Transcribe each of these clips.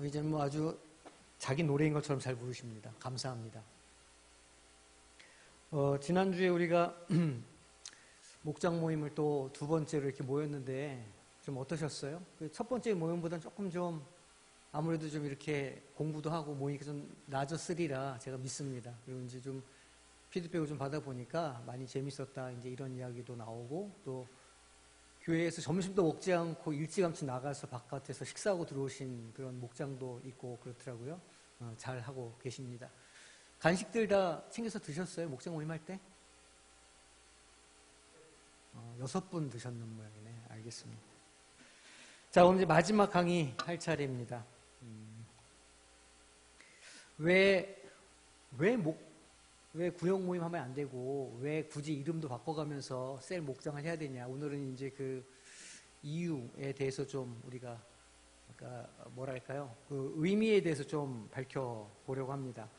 이제는 뭐 아주 자기 노래인 것처럼 잘 부르십니다. 감사합니다. 지난주에 우리가 목장 모임을 또 두 번째로 이렇게 모였는데 좀 어떠셨어요? 첫 번째 모임보다는 조금 좀 아무래도 좀 이렇게 공부도 하고 모이니까 좀 나아졌으리라 제가 믿습니다. 그리고 이제 좀 피드백을 좀 받아보니까 많이 재밌었다. 이제 이런 이야기도 나오고 또 교회에서 점심도 먹지 않고 일찌감치 나가서 바깥에서 식사하고 들어오신 그런 목장도 있고 그렇더라고요. 잘 하고 계십니다. 간식들 다 챙겨서 드셨어요? 목장 모임할 때? 6분 드셨는 모양이네. 알겠습니다. 자, 오늘 이제 마지막 강의 할 차례입니다. 왜 구역 모임 하면 안 되고, 왜 굳이 이름도 바꿔가면서 셀 목장을 해야 되냐. 오늘은 이제 그 이유에 대해서 좀 우리가, 뭐랄까요. 그 의미에 대해서 좀 밝혀보려고 합니다.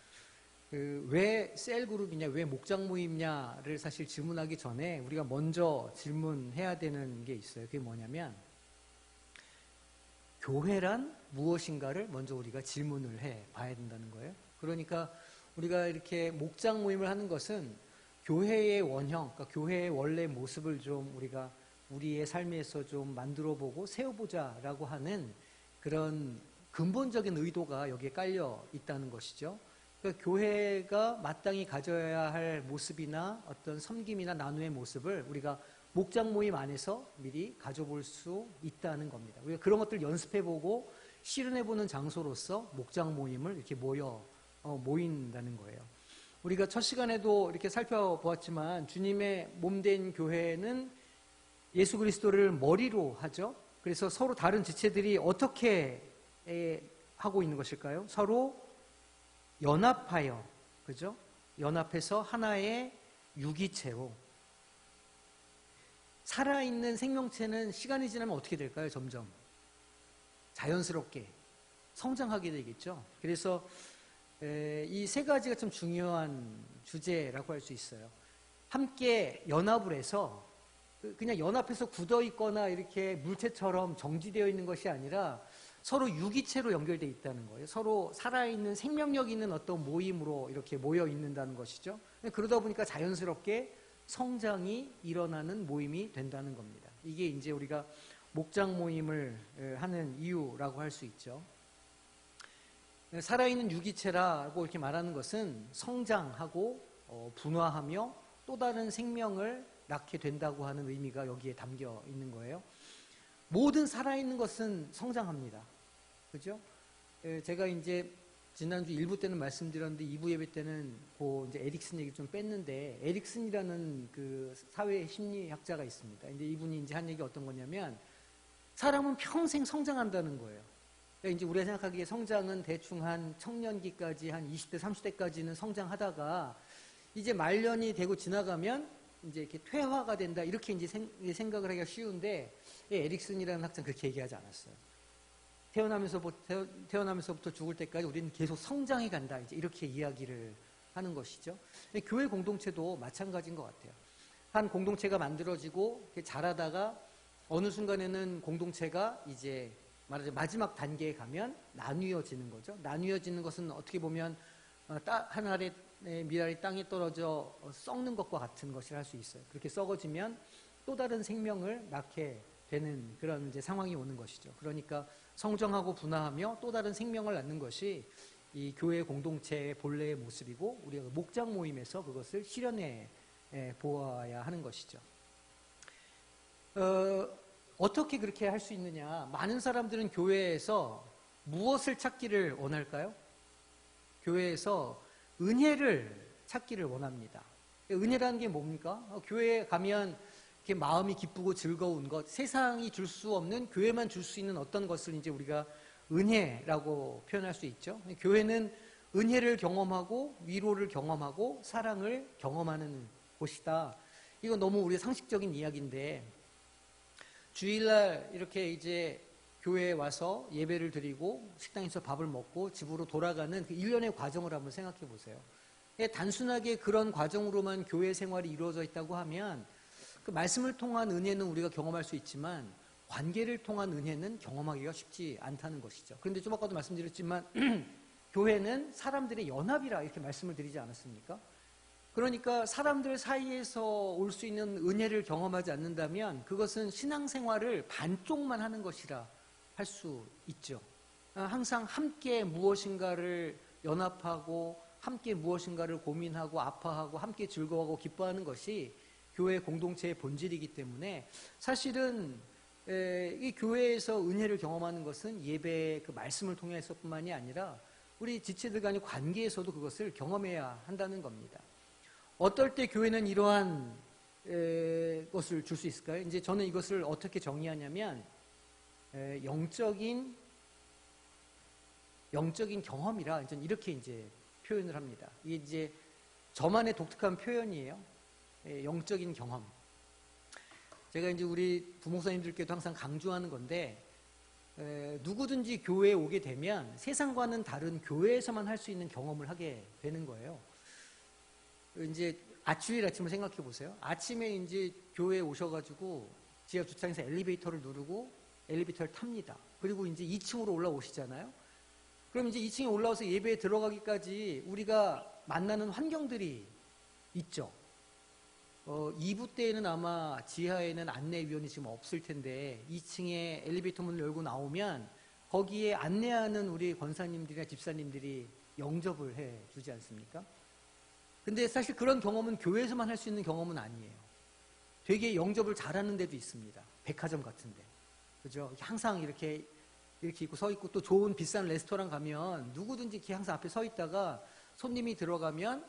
왜 셀그룹이냐, 왜 목장 모임냐를 사실 질문하기 전에 우리가 먼저 질문해야 되는 게 있어요. 그게 뭐냐면, 교회란 무엇인가를 먼저 우리가 질문을 해 봐야 된다는 거예요. 그러니까 우리가 이렇게 목장 모임을 하는 것은 교회의 원형, 그러니까 교회의 원래 모습을 좀 우리가 우리의 삶에서 좀 만들어 보고 세워보자라고 하는 그런 근본적인 의도가 여기에 깔려 있다는 것이죠. 그러니까 교회가 마땅히 가져야 할 모습이나 어떤 섬김이나 나눔의 모습을 우리가 목장 모임 안에서 미리 가져볼 수 있다는 겁니다. 우리가 그런 것들을 연습해보고 실현해보는 장소로서 목장 모임을 이렇게 모인다는 거예요. 우리가 첫 시간에도 이렇게 살펴보았지만 주님의 몸된 교회는 예수 그리스도를 머리로 하죠. 그래서 서로 다른 지체들이 어떻게 하고 있는 것일까요? 서로 연합하여, 그죠? 연합해서 하나의 유기체로. 살아있는 생명체는 시간이 지나면 어떻게 될까요? 점점 자연스럽게 성장하게 되겠죠. 그래서 이 세 가지가 좀 중요한 주제라고 할 수 있어요. 함께 연합을 해서 그냥 연합해서 굳어 있거나 이렇게 물체처럼 정지되어 있는 것이 아니라 서로 유기체로 연결되어 있다는 거예요. 서로 살아있는 생명력 있는 어떤 모임으로 이렇게 모여 있는다는 것이죠. 그러다 보니까 자연스럽게 성장이 일어나는 모임이 된다는 겁니다. 이게 이제 우리가 목장 모임을 하는 이유라고 할 수 있죠. 살아있는 유기체라고 이렇게 말하는 것은 성장하고 분화하며 또 다른 생명을 낳게 된다고 하는 의미가 여기에 담겨 있는 거예요. 모든 살아있는 것은 성장합니다. 그죠? 제가 이제 지난주 1부 때는 말씀드렸는데 2부 예배 때는 그 이제 에릭슨 얘기 좀 뺐는데, 에릭슨이라는 그 사회 심리학자가 있습니다. 근데 이분이 이제 한 얘기가 어떤 거냐면, 사람은 평생 성장한다는 거예요. 그러니까 이제 우리가 생각하기에 성장은 대충 한 청년기까지 한 20대, 30대까지는 성장하다가 이제 말년이 되고 지나가면 이제 이렇게 퇴화가 된다. 이렇게 이제 생각을 하기가 쉬운데, 에릭슨이라는 학자는 그렇게 얘기하지 않았어요. 태어나면서부터 죽을 때까지 우리는 계속 성장해 간다. 이제 이렇게 이야기를 하는 것이죠. 교회 공동체도 마찬가지인 것 같아요. 한 공동체가 만들어지고 자라다가 어느 순간에는 공동체가 이제 말하자면 마지막 단계에 가면 나뉘어지는 거죠. 나뉘어지는 것은 어떻게 보면 한 알의 밀알이 땅에 떨어져 썩는 것과 같은 것이라 할 수 있어요. 그렇게 썩어지면 또 다른 생명을 낳게 되는 그런 이제 상황이 오는 것이죠. 그러니까 성장하고 분화하며 또 다른 생명을 낳는 것이 이 교회 공동체의 본래의 모습이고, 우리가 목장 모임에서 그것을 실현해 보아야 하는 것이죠. 어떻게 그렇게 할 수 있느냐? 많은 사람들은 교회에서 무엇을 찾기를 원할까요? 교회에서 은혜를 찾기를 원합니다. 은혜라는 게 뭡니까? 교회에 가면 이렇게 마음이 기쁘고 즐거운 것, 세상이 줄 수 없는, 교회만 줄 수 있는 어떤 것을 이제 우리가 은혜라고 표현할 수 있죠. 교회는 은혜를 경험하고 위로를 경험하고 사랑을 경험하는 곳이다. 이거 너무 우리 상식적인 이야기인데, 주일날 이렇게 이제 교회에 와서 예배를 드리고 식당에서 밥을 먹고 집으로 돌아가는 그 일련의 과정을 한번 생각해 보세요. 단순하게 그런 과정으로만 교회 생활이 이루어져 있다고 하면 그 말씀을 통한 은혜는 우리가 경험할 수 있지만 관계를 통한 은혜는 경험하기가 쉽지 않다는 것이죠. 그런데 좀 아까도 말씀드렸지만 교회는 사람들의 연합이라 이렇게 말씀을 드리지 않았습니까? 그러니까 사람들 사이에서 올 수 있는 은혜를 경험하지 않는다면 그것은 신앙생활을 반쪽만 하는 것이라 할 수 있죠. 항상 함께 무엇인가를 연합하고 함께 무엇인가를 고민하고 아파하고 함께 즐거워하고 기뻐하는 것이 교회 공동체의 본질이기 때문에 사실은 이 교회에서 은혜를 경험하는 것은 예배의 그 말씀을 통해서뿐만이 아니라 우리 지체들 간의 관계에서도 그것을 경험해야 한다는 겁니다. 어떨 때 교회는 이러한 것을 줄 수 있을까요? 이제 저는 이것을 어떻게 정의하냐면 영적인 경험이라 저는 이렇게 이제 표현을 합니다. 이게 이제 저만의 독특한 표현이에요. 영적인 경험. 제가 이제 우리 부목사님들께도 항상 강조하는 건데 누구든지 교회에 오게 되면 세상과는 다른 교회에서만 할 수 있는 경험을 하게 되는 거예요. 이제 주일 아침을 생각해 보세요. 아침에 이제 교회에 오셔가지고 지하 주차장에서 엘리베이터를 누르고 엘리베이터를 탑니다. 그리고 이제 2층으로 올라오시잖아요. 그럼 이제 2층에 올라와서 예배에 들어가기까지 우리가 만나는 환경들이 있죠. 2부 때에는 아마 지하에는 안내위원이 지금 없을 텐데 2층에 엘리베이터 문을 열고 나오면 거기에 안내하는 우리 권사님들이나 집사님들이 영접을 해 주지 않습니까? 근데 사실 그런 경험은 교회에서만 할 수 있는 경험은 아니에요. 되게 영접을 잘하는 데도 있습니다. 백화점 같은데. 그죠? 항상 이렇게 있고 서 있고 또 좋은 비싼 레스토랑 가면 누구든지 이렇게 항상 앞에 서 있다가 손님이 들어가면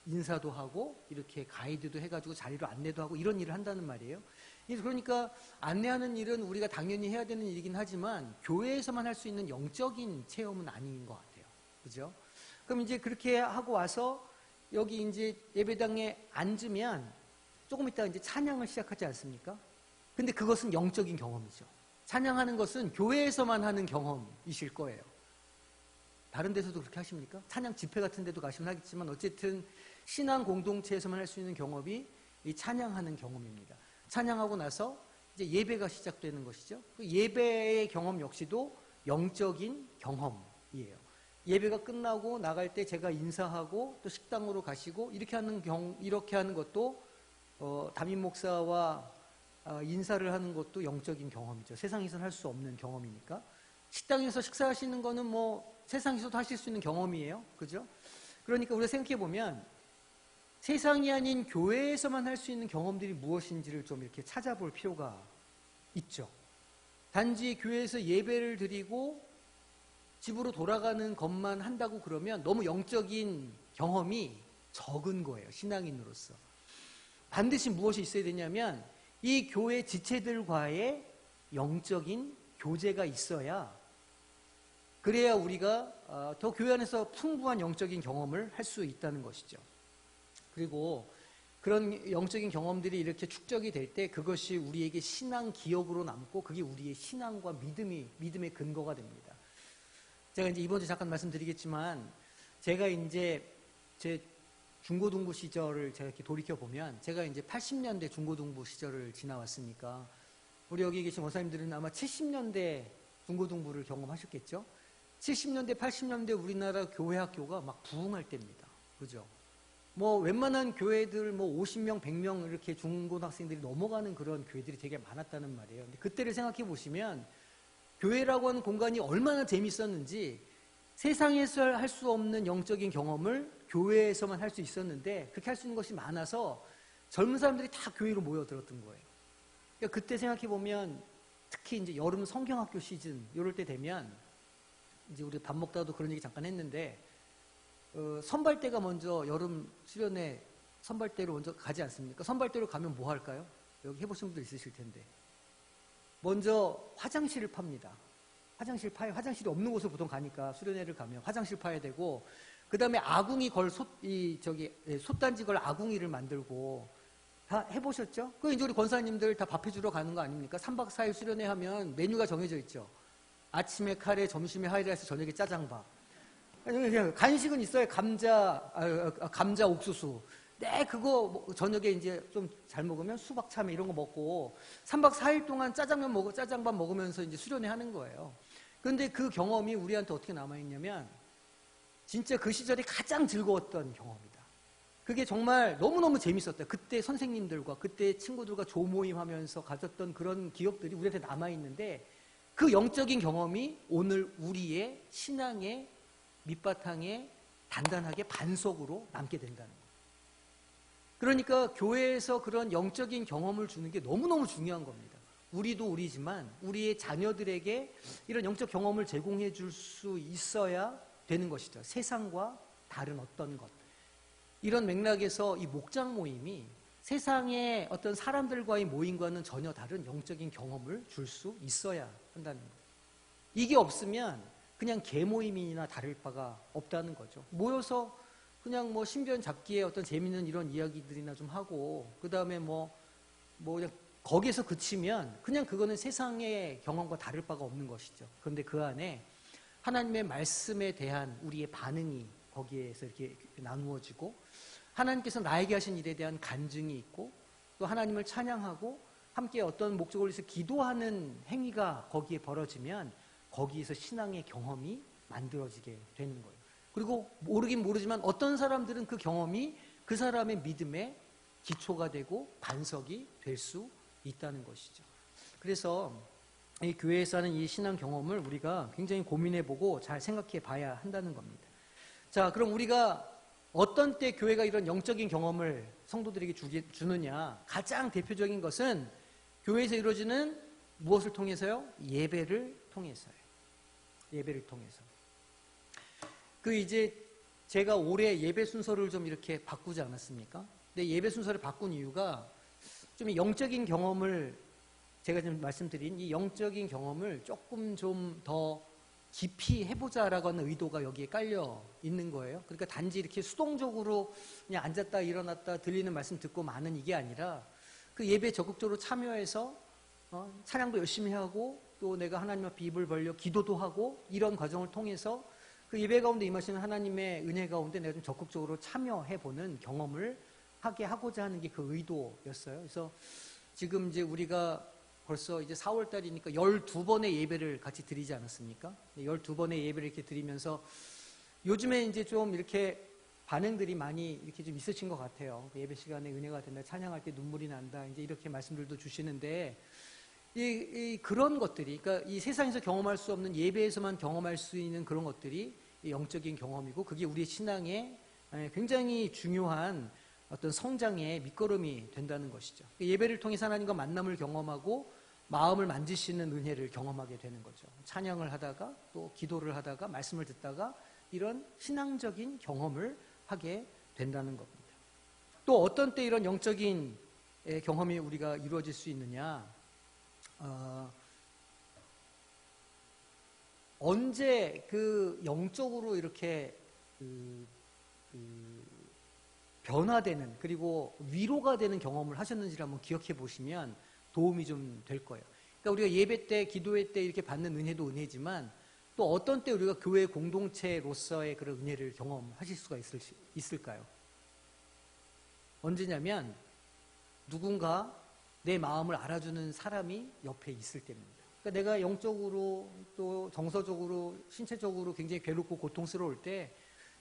인사도 하고 이렇게 가이드도 해가지고 자리로 안내도 하고 이런 일을 한다는 말이에요. 그러니까 안내하는 일은 우리가 당연히 해야 되는 일이긴 하지만 교회에서만 할 수 있는 영적인 체험은 아닌 것 같아요. 그죠? 그럼 이제 그렇게 하고 와서 여기 이제 예배당에 앉으면 조금 있다가 이제 찬양을 시작하지 않습니까? 근데 그것은 영적인 경험이죠. 찬양하는 것은 교회에서만 하는 경험이실 거예요. 다른 데서도 그렇게 하십니까? 찬양 집회 같은 데도 가시면 하겠지만 어쨌든 신앙 공동체에서만 할 수 있는 경험이 이 찬양하는 경험입니다. 찬양하고 나서 이제 예배가 시작되는 것이죠. 그 예배의 경험 역시도 영적인 경험이에요. 예배가 끝나고 나갈 때 제가 인사하고 또 식당으로 가시고 이렇게 하는 것도 담임 목사와 인사를 하는 것도 영적인 경험이죠. 세상에서는 할 수 없는 경험이니까. 식당에서 식사하시는 거는 뭐 세상에서도 하실 수 있는 경험이에요. 그죠? 그러니까 우리가 생각해 보면 세상이 아닌 교회에서만 할 수 있는 경험들이 무엇인지를 좀 이렇게 찾아볼 필요가 있죠. 단지 교회에서 예배를 드리고 집으로 돌아가는 것만 한다고 그러면 너무 영적인 경험이 적은 거예요. 신앙인으로서. 반드시 무엇이 있어야 되냐면 이 교회 지체들과의 영적인 교제가 있어야 그래야 우리가 더 교회 안에서 풍부한 영적인 경험을 할 수 있다는 것이죠. 그리고 그런 영적인 경험들이 이렇게 축적이 될 때 그것이 우리에게 신앙 기억으로 남고 그게 우리의 신앙과 믿음의 근거가 됩니다. 제가 이제 이번 주에 잠깐 말씀드리겠지만 제가 이제 제 중고등부 시절을 제가 이렇게 돌이켜보면 제가 이제 80년대 중고등부 시절을 지나왔으니까 우리 여기 계신 원사님들은 아마 70년대 중고등부를 경험하셨겠죠? 70년대, 80년대 우리나라 교회 학교가 막 부흥할 때입니다. 그죠? 뭐 웬만한 교회들 뭐 50명, 100명 이렇게 중고등학생들이 넘어가는 그런 교회들이 되게 많았다는 말이에요. 근데 그때를 생각해 보시면 교회라고 하는 공간이 얼마나 재밌었는지 세상에서 할 수 없는 영적인 경험을 교회에서만 할 수 있었는데 그렇게 할 수 있는 것이 많아서 젊은 사람들이 다 교회로 모여들었던 거예요. 그러니까 그때 생각해 보면 특히 이제 여름 성경학교 시즌 이럴 때 되면 이제 우리 밥 먹다가도 그런 얘기 잠깐 했는데 선발대가 먼저 여름 수련회 선발대로 먼저 가지 않습니까? 선발대로 가면 뭐 할까요? 여기 해보신 분들 있으실 텐데 먼저 화장실을 팝니다. 화장실 파요. 화장실이 없는 곳을 보통 가니까 수련회를 가면 화장실 파야 되고 그 다음에 아궁이 걸 솥단지 걸 아궁이를 만들고 다 해보셨죠? 그 이제 우리 권사님들 다 밥 해주러 가는 거 아닙니까? 3박 4일 수련회 하면 메뉴가 정해져 있죠. 아침에 카레, 점심에 하이라이스, 저녁에 짜장밥. 간식은 있어요. 감자 옥수수. 그거 저녁에 이제 좀 잘 먹으면 수박 참외 이런 거 먹고 3박 4일 동안 짜장밥 먹으면서 이제 수련회 하는 거예요. 그런데 그 경험이 우리한테 어떻게 남아있냐면 진짜 그 시절이 가장 즐거웠던 경험이다. 그게 정말 너무너무 재밌었다. 그때 선생님들과 그때 친구들과 조모임 하면서 가졌던 그런 기억들이 우리한테 남아있는데 그 영적인 경험이 오늘 우리의 신앙의 밑바탕에 단단하게 반석으로 남게 된다는 거예요. 그러니까 교회에서 그런 영적인 경험을 주는 게 너무너무 중요한 겁니다. 우리도 우리지만 우리의 자녀들에게 이런 영적 경험을 제공해 줄 수 있어야 되는 것이죠. 세상과 다른 어떤 것. 이런 맥락에서 이 목장 모임이 세상의 어떤 사람들과의 모임과는 전혀 다른 영적인 경험을 줄 수 있어야 한다는 거예요. 이게 없으면 그냥 개모임이나 다를 바가 없다는 거죠. 모여서 그냥 뭐 신변 잡기에 어떤 재밌는 이런 이야기들이나 좀 하고 그 다음에 뭐 그냥 거기에서 그치면 그냥 그거는 세상의 경험과 다를 바가 없는 것이죠. 그런데 그 안에 하나님의 말씀에 대한 우리의 반응이 거기에서 이렇게 나누어지고 하나님께서 나에게 하신 일에 대한 간증이 있고 또 하나님을 찬양하고 함께 어떤 목적을 위해서 기도하는 행위가 거기에 벌어지면 거기에서 신앙의 경험이 만들어지게 되는 거예요. 그리고 모르긴 모르지만 어떤 사람들은 그 경험이 그 사람의 믿음의 기초가 되고 반석이 될 수 있다는 것이죠. 그래서 이 교회에서 하는 이 신앙 경험을 우리가 굉장히 고민해보고 잘 생각해 봐야 한다는 겁니다. 자, 그럼 우리가 어떤 때 교회가 이런 영적인 경험을 성도들에게 주느냐. 가장 대표적인 것은 교회에서 이루어지는 무엇을 통해서요? 예배를 통해서요. 예배를 통해서. 이제 제가 올해 예배 순서를 좀 이렇게 바꾸지 않았습니까? 근데 예배 순서를 바꾼 이유가 좀 영적인 경험을 제가 지금 말씀드린 이 영적인 경험을 조금 좀 더 깊이 해보자라고 하는 의도가 여기에 깔려 있는 거예요. 그러니까 단지 이렇게 수동적으로 그냥 앉았다 일어났다 들리는 말씀 듣고 마는 이게 아니라 그 예배에 적극적으로 참여해서 찬양도 열심히 하고 또 내가 하나님 앞에 입을 벌려 기도도 하고 이런 과정을 통해서 그 예배 가운데 임하시는 하나님의 은혜 가운데 내가 좀 적극적으로 참여해보는 경험을 하게 하고자 하는 게 그 의도였어요. 그래서 지금 이제 우리가 벌써 이제 4월 달이니까 12번의 예배를 같이 드리지 않았습니까? 12번의 예배를 이렇게 드리면서 요즘에 이제 좀 이렇게 반응들이 많이 이렇게 좀 있으신 것 같아요. 예배 시간에 은혜가 된다, 찬양할 때 눈물이 난다, 이제 이렇게 말씀들도 주시는데 그런 것들이, 그러니까 이 세상에서 경험할 수 없는 예배에서만 경험할 수 있는 그런 것들이 영적인 경험이고 그게 우리의 신앙에 굉장히 중요한 어떤 성장의 밑거름이 된다는 것이죠. 예배를 통해서 하나님과 만남을 경험하고 마음을 만지시는 은혜를 경험하게 되는 거죠. 찬양을 하다가 또 기도를 하다가 말씀을 듣다가 이런 신앙적인 경험을 하게 된다는 겁니다. 또 어떤 때 이런 영적인 경험이 우리가 이루어질 수 있느냐? 언제 그 영적으로 이렇게 변화되는 그리고 위로가 되는 경험을 하셨는지를 한번 기억해 보시면 도움이 좀 될 거예요. 그러니까 우리가 예배 때, 기도회 때 이렇게 받는 은혜도 은혜지만 또 어떤 때 우리가 교회 공동체로서의 그런 은혜를 경험하실 수가 있을까요? 언제냐면 누군가 내 마음을 알아주는 사람이 옆에 있을 때입니다. 그러니까 내가 영적으로 또 정서적으로 신체적으로 굉장히 괴롭고 고통스러울 때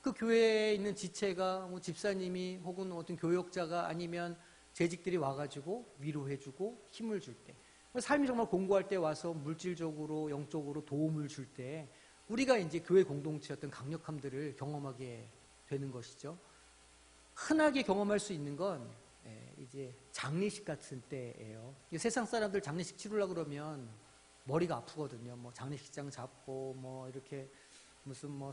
그 교회에 있는 지체가 뭐 집사님이 혹은 어떤 교역자가 아니면 재직들이 와가지고 위로해주고 힘을 줄 때, 삶이 정말 공고할 때 와서 물질적으로 영적으로 도움을 줄 때 우리가 이제 교회 공동체 어떤 강력함들을 경험하게 되는 것이죠. 흔하게 경험할 수 있는 건 이제 장례식 같은 때예요. 세상 사람들 장례식 치르려고 그러면 머리가 아프거든요. 뭐 장례식장 잡고 뭐 이렇게 무슨 뭐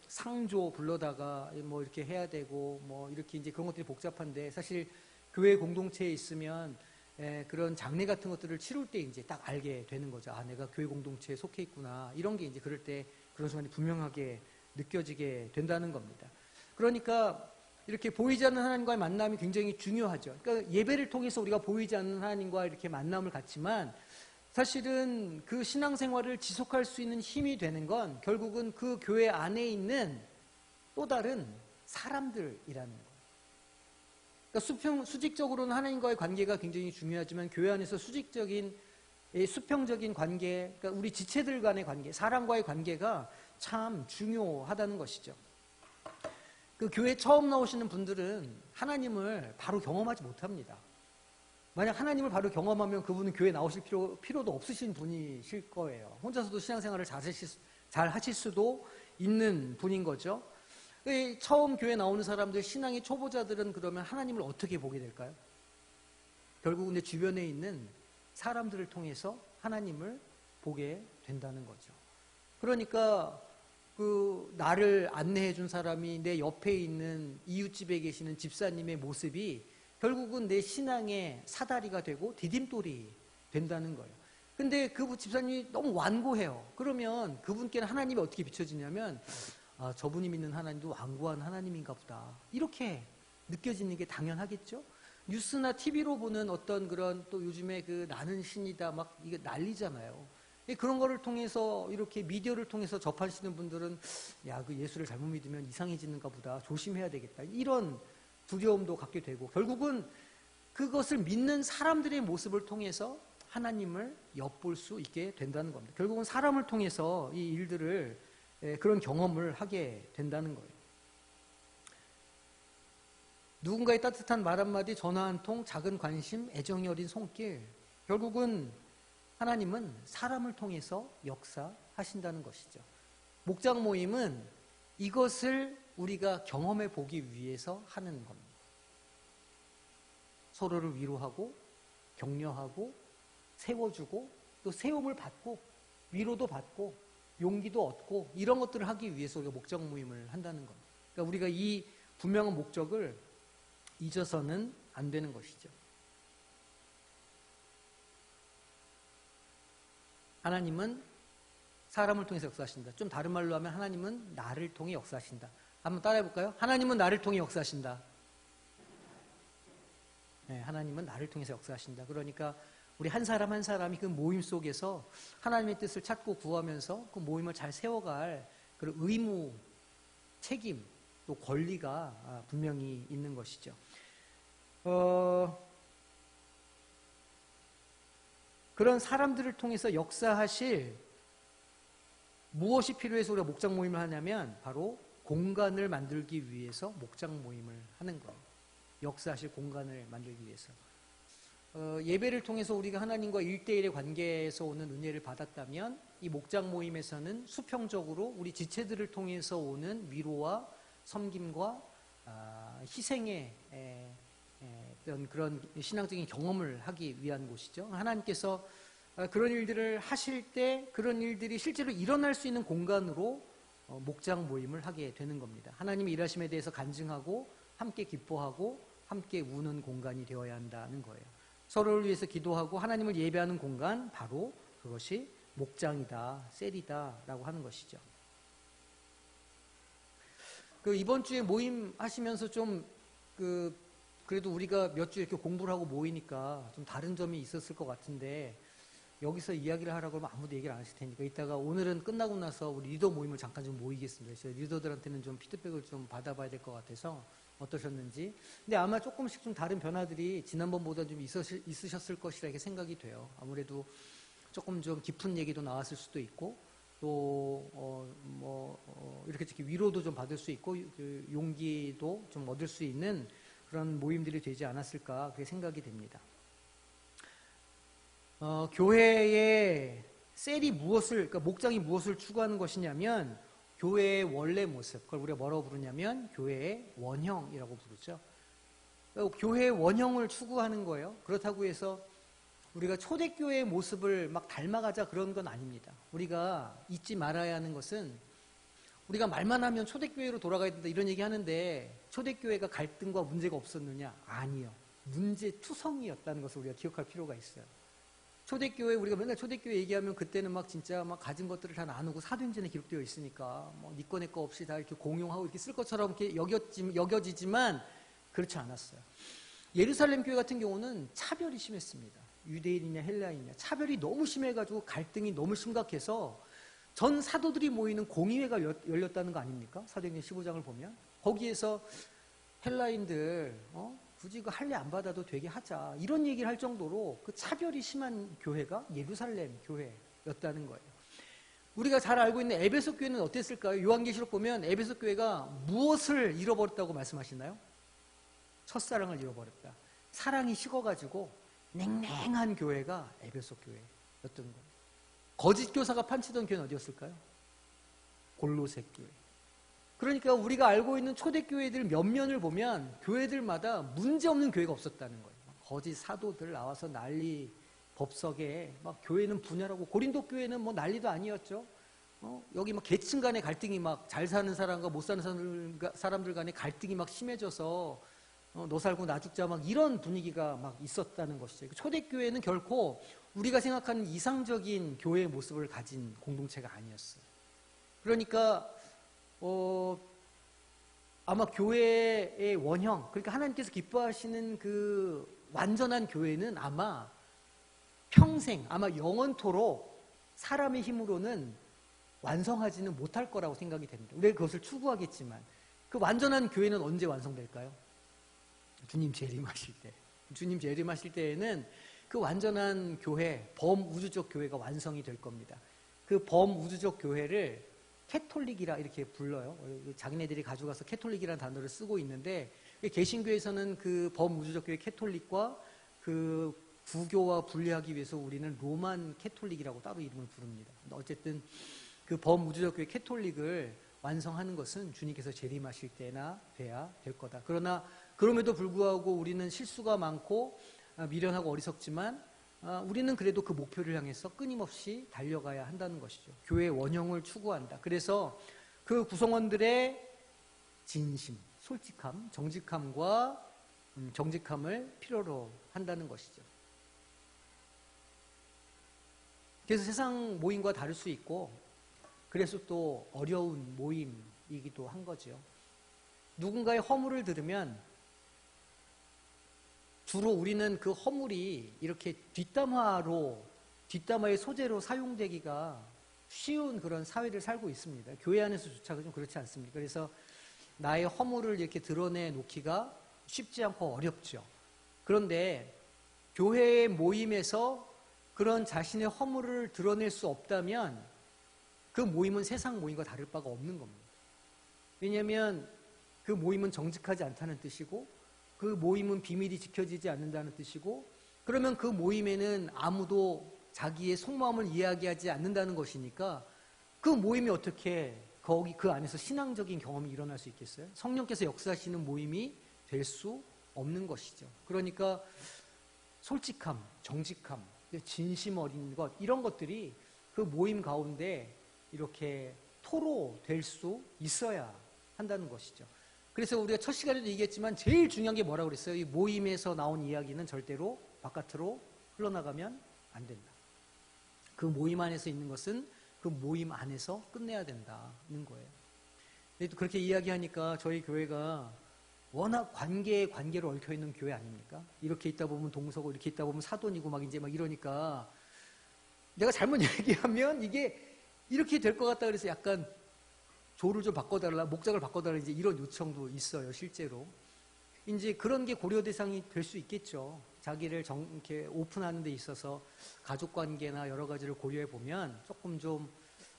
상조 불러다가 뭐 이렇게 해야 되고 뭐 이렇게 이제 그런 것들이 복잡한데 사실 교회 공동체에 있으면 그런 장례 같은 것들을 치룰 때 이제 딱 알게 되는 거죠. 아, 내가 교회 공동체에 속해 있구나. 이런 게 이제 그럴 때 그런 순간이 분명하게 느껴지게 된다는 겁니다. 그러니까 이렇게 보이지 않는 하나님과의 만남이 굉장히 중요하죠. 그러니까 예배를 통해서 우리가 보이지 않는 하나님과 이렇게 만남을 갖지만 사실은 그 신앙생활을 지속할 수 있는 힘이 되는 건 결국은 그 교회 안에 있는 또 다른 사람들이라는 거예요. 그러니까 수직적으로는 하나님과의 관계가 굉장히 중요하지만 교회 안에서 수평적인 관계, 그러니까 우리 지체들 간의 관계, 사람과의 관계가 참 중요하다는 것이죠. 그 교회 처음 나오시는 분들은 하나님을 바로 경험하지 못합니다. 만약 하나님을 바로 경험하면 그분은 교회 나오실 필요도 없으신 분이실 거예요. 혼자서도 신앙생활을 잘 하실 수도 있는 분인 거죠. 처음 교회 나오는 사람들, 신앙의 초보자들은 그러면 하나님을 어떻게 보게 될까요? 결국은 내 주변에 있는 사람들을 통해서 하나님을 보게 된다는 거죠. 그러니까 나를 안내해 준 사람이 내 옆에 있는 이웃집에 계시는 집사님의 모습이 결국은 내 신앙의 사다리가 되고 디딤돌이 된다는 거예요. 근데 그 집사님이 너무 완고해요. 그러면 그분께는 하나님이 어떻게 비춰지냐면 저분이 믿는 하나님도 완고한 하나님인가 보다. 이렇게 느껴지는 게 당연하겠죠? 뉴스나 TV로 보는 어떤 그런 또 요즘에 나는 신이다 막 이게 난리잖아요. 그런 거를 통해서 이렇게 미디어를 통해서 접하시는 분들은 예수를 잘못 믿으면 이상해지는가 보다. 조심해야 되겠다. 이런 두려움도 갖게 되고 결국은 그것을 믿는 사람들의 모습을 통해서 하나님을 엿볼 수 있게 된다는 겁니다. 결국은 사람을 통해서 이 일들을 그런 경험을 하게 된다는 거예요. 누군가의 따뜻한 말 한마디, 전화 한 통, 작은 관심, 애정이 어린 손길. 결국은 하나님은 사람을 통해서 역사하신다는 것이죠. 목장 모임은 이것을 우리가 경험해 보기 위해서 하는 겁니다. 서로를 위로하고 격려하고 세워주고 또 세움을 받고 위로도 받고 용기도 얻고 이런 것들을 하기 위해서 우리가 목장 모임을 한다는 겁니다. 그러니까 우리가 이 분명한 목적을 잊어서는 안 되는 것이죠. 하나님은 사람을 통해서 역사하신다. 좀 다른 말로 하면 하나님은 나를 통해 역사하신다. 한번 따라해 볼까요? 하나님은 나를 통해 역사하신다. 네, 하나님은 나를 통해서 역사하신다. 그러니까 우리 한 사람 한 사람이 그 모임 속에서 하나님의 뜻을 찾고 구하면서 그 모임을 잘 세워갈 그런 의무, 책임, 또 권리가 분명히 있는 것이죠. 그런 사람들을 통해서 역사하실 무엇이 필요해서 우리가 목장 모임을 하냐면 바로 공간을 만들기 위해서 목장 모임을 하는 거예요. 역사하실 공간을 만들기 위해서. 예배를 통해서 우리가 하나님과 1대1의 관계에서 오는 은혜를 받았다면 이 목장 모임에서는 수평적으로 우리 지체들을 통해서 오는 위로와 섬김과 희생의 어떤 그런 신앙적인 경험을 하기 위한 곳이죠. 하나님께서 그런 일들을 하실 때 그런 일들이 실제로 일어날 수 있는 공간으로 목장 모임을 하게 되는 겁니다. 하나님의 일하심에 대해서 간증하고 함께 기뻐하고 함께 우는 공간이 되어야 한다는 거예요. 서로를 위해서 기도하고 하나님을 예배하는 공간, 바로 그것이 목장이다, 셀이다라고 하는 것이죠. 이번 주에 모임 하시면서 좀 그래도 우리가 몇 주 이렇게 공부를 하고 모이니까 좀 다른 점이 있었을 것 같은데 여기서 이야기를 하라고 하면 아무도 얘기를 안 하실 테니까 이따가 오늘은 끝나고 나서 우리 리더 모임을 잠깐 좀 모이겠습니다. 저희 리더들한테는 좀 피드백을 좀 받아봐야 될 것 같아서 어떠셨는지. 근데 아마 조금씩 좀 다른 변화들이 지난번보다 좀 있으셨을 것이라 이렇게 생각이 돼요. 아무래도 조금 좀 깊은 얘기도 나왔을 수도 있고 또 이렇게 위로도 좀 받을 수 있고 용기도 좀 얻을 수 있는 그런 모임들이 되지 않았을까 그렇게 생각이 됩니다. 교회의 셀이 그러니까 목장이 무엇을 추구하는 것이냐면 교회의 원래 모습, 그걸 우리가 뭐라고 부르냐면 교회의 원형이라고 부르죠. 교회의 원형을 추구하는 거예요. 그렇다고 해서 우리가 초대교회의 모습을 막 닮아가자 그런 건 아닙니다. 우리가 잊지 말아야 하는 것은 우리가 말만 하면 초대교회로 돌아가야 된다 이런 얘기 하는데 초대교회가 갈등과 문제가 없었느냐? 아니요. 문제투성이었다는 것을 우리가 기억할 필요가 있어요. 초대교회, 우리가 맨날 초대교회 얘기하면 그때는 막 진짜 막 가진 것들을 다 나누고 사도행전에 기록되어 있으니까 뭐 니 거 내 거 없이 다 이렇게 공용하고 이렇게 쓸 것처럼 이렇게 여겨지지만 그렇지 않았어요. 예루살렘 교회 같은 경우는 차별이 심했습니다. 유대인이냐 헬라인이냐 차별이 너무 심해가지고 갈등이 너무 심각해서 전 사도들이 모이는 공의회가 열렸다는 거 아닙니까? 사도행전 15장을 보면 거기에서 헬라인들 굳이 그 할례 안 받아도 되게 하자. 이런 얘기를 할 정도로 그 차별이 심한 교회가 예루살렘 교회였다는 거예요. 우리가 잘 알고 있는 에베소 교회는 어땠을까요? 요한계시록 보면 에베소 교회가 무엇을 잃어버렸다고 말씀하시나요? 첫사랑을 잃어버렸다. 사랑이 식어가지고 냉랭한 교회가 에베소 교회였던 거예요. 거짓 교사가 판치던 교회는 어디였을까요? 골로새 교회. 그러니까 우리가 알고 있는 초대교회들 몇면을 보면 교회들마다 문제없는 교회가 없었다는 거예요. 거짓 사도들 나와서 난리 법석에 막 교회는 분열하고, 고린도 교회는 뭐 난리도 아니었죠. 여기 막 계층 간의 갈등이 막 잘 사는 사람과 못 사는 사람들 간의 갈등이 막 심해져서 너 살고 나 죽자 막 이런 분위기가 막 있었다는 것이죠. 초대교회는 결코 우리가 생각하는 이상적인 교회의 모습을 가진 공동체가 아니었어요. 그러니까 아마 교회의 원형, 그러니까 하나님께서 기뻐하시는 그 완전한 교회는 아마 평생, 아마 영원토록 사람의 힘으로는 완성하지는 못할 거라고 생각이 됩니다. 우리가 그것을 추구하겠지만 그 완전한 교회는 언제 완성될까요? 주님 재림하실 때. 주님 재림하실 때에는 그 완전한 교회, 범우주적 교회가 완성이 될 겁니다. 그 범우주적 교회를 캐톨릭이라 이렇게 불러요. 자기네들이 가져가서 캐톨릭이라는 단어를 쓰고 있는데, 개신교에서는 그 범우주적 교회 캐톨릭과 그 구교와 분리하기 위해서 우리는 로만 캐톨릭이라고 따로 이름을 부릅니다. 어쨌든 그 범우주적 교회 캐톨릭을 완성하는 것은 주님께서 재림하실 때나 돼야 될 거다. 그러나 그럼에도 불구하고 우리는 실수가 많고 미련하고 어리석지만 우리는 그래도 그 목표를 향해서 끊임없이 달려가야 한다는 것이죠. 교회의 원형을 추구한다. 그래서 그 구성원들의 진심, 솔직함, 정직함과 정직함을 필요로 한다는 것이죠. 그래서 세상 모임과 다를 수 있고, 그래서 또 어려운 모임이기도 한 거죠. 누군가의 허물을 들으면 주로 우리는 그 허물이 이렇게 뒷담화의 소재로 사용되기가 쉬운 그런 사회를 살고 있습니다. 교회 안에서조차 좀 그렇지 않습니까? 그래서 나의 허물을 이렇게 드러내 놓기가 쉽지 않고 어렵죠. 그런데 교회의 모임에서 그런 자신의 허물을 드러낼 수 없다면 그 모임은 세상 모임과 다를 바가 없는 겁니다. 왜냐하면 그 모임은 정직하지 않다는 뜻이고, 그 모임은 비밀이 지켜지지 않는다는 뜻이고, 그러면 그 모임에는 아무도 자기의 속마음을 이야기하지 않는다는 것이니까 그 모임이 어떻게 그 안에서 신앙적인 경험이 일어날 수 있겠어요? 성령께서 역사하시는 모임이 될 수 없는 것이죠. 그러니까 솔직함, 정직함, 진심 어린 것, 이런 것들이 그 모임 가운데 이렇게 토로될 수 있어야 한다는 것이죠. 그래서 우리가 첫 시간에도 얘기했지만 제일 중요한 게 뭐라고 그랬어요? 이 모임에서 나온 이야기는 절대로 바깥으로 흘러나가면 안 된다. 그 모임 안에서 있는 것은 그 모임 안에서 끝내야 된다는 거예요. 근데 또 그렇게 이야기하니까 저희 교회가 워낙 관계에 관계로 얽혀있는 교회 아닙니까? 이렇게 있다 보면 동서고 이렇게 있다 보면 사돈이고 막 이제 막 이러니까 내가 잘못 얘기하면 이게 이렇게 될 것 같다 그래서 약간 조를 좀 바꿔달라, 목적을 바꿔달라, 이제 이런 요청도 있어요, 실제로. 이제 그런 게 고려 대상이 될 수 있겠죠. 자기를 이렇게 오픈하는 데 있어서 가족 관계나 여러 가지를 고려해 보면 조금 좀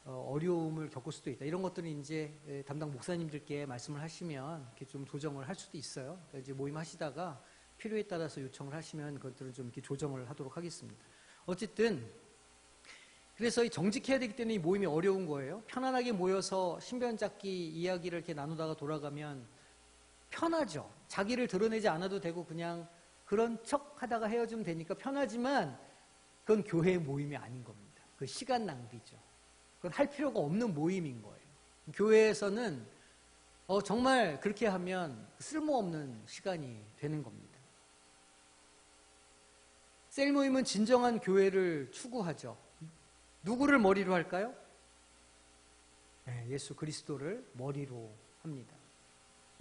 어려움을 겪을 수도 있다. 이런 것들은 이제 담당 목사님들께 말씀을 하시면 이렇게 좀 조정을 할 수도 있어요. 그러니까 이제 모임하시다가 필요에 따라서 요청을 하시면 그것들은 좀 이렇게 조정을 하도록 하겠습니다. 어쨌든 그래서 이 정직해야 되기 때문에 이 모임이 어려운 거예요. 편안하게 모여서 신변잡기 이야기를 이렇게 나누다가 돌아가면 편하죠. 자기를 드러내지 않아도 되고 그냥 그런 척 하다가 헤어지면 되니까 편하지만 그건 교회의 모임이 아닌 겁니다. 그 시간 낭비죠. 그건 할 필요가 없는 모임인 거예요. 교회에서는 정말 그렇게 하면 쓸모없는 시간이 되는 겁니다. 셀 모임은 진정한 교회를 추구하죠. 누구를 머리로 할까요? 예수 그리스도를 머리로 합니다.